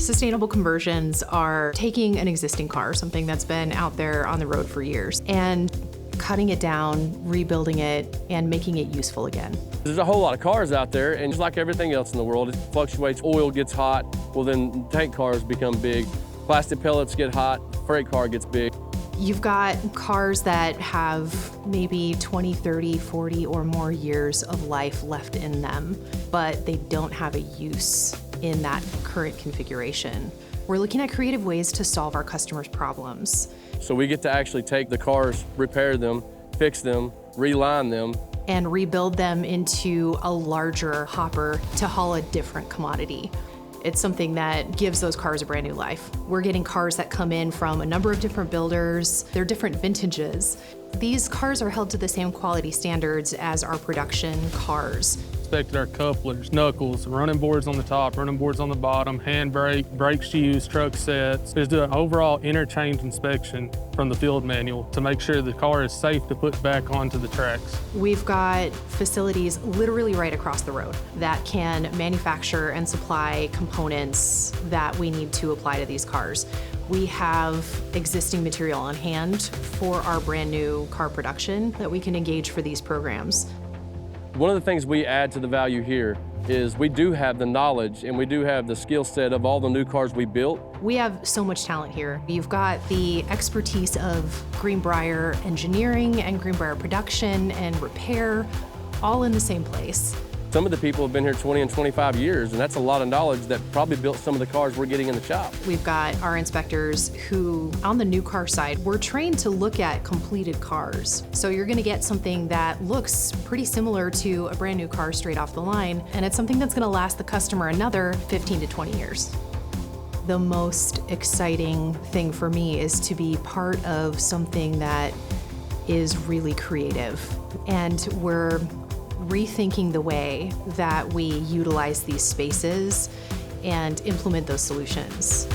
Sustainable conversions are taking an existing car, something that's been out there on the road for years, and cutting it down, rebuilding it, and making it useful again. There's a whole lot of cars out there, and just like everything else in the world, it fluctuates. Oil gets hot, well then tank cars become big. Plastic pellets get hot, freight car gets big. You've got cars that have maybe 20, 30, 40 or more years of life left in them, but they don't have a use in that current configuration. We're looking at creative ways to solve our customers' problems. So we get to actually take the cars, repair them, fix them, reline them, and rebuild them into a larger hopper to haul a different commodity. It's something that gives those cars a brand new life. We're getting cars that come in from a number of different builders. They're different vintages. These cars are held to the same quality standards as our production cars. Inspected our couplers, knuckles, running boards on the top, running boards on the bottom, handbrake, brake shoes, truck sets. Just do an overall interchange inspection from the field manual to make sure the car is safe to put back onto the tracks. We've got facilities literally right across the road that can manufacture and supply components that we need to apply to these cars. We have existing material on hand for our brand new car production that we can engage for these programs. One of the things we add to the value here is we do have the knowledge and we do have the skill set of all the new cars we built. We have so much talent here. You've got the expertise of Greenbrier engineering and Greenbrier production and repair, all in the same place. Some of the people have been here 20 and 25 years, and that's a lot of knowledge that probably built some of the cars we're getting in the shop. We've got our inspectors who, on the new car side, we're trained to look at completed cars. So you're gonna get something that looks pretty similar to a brand new car straight off the line, and it's something that's gonna last the customer another 15 to 20 years. The most exciting thing for me is to be part of something that is really creative, and we're rethinking the way that we utilize these spaces and implement those solutions.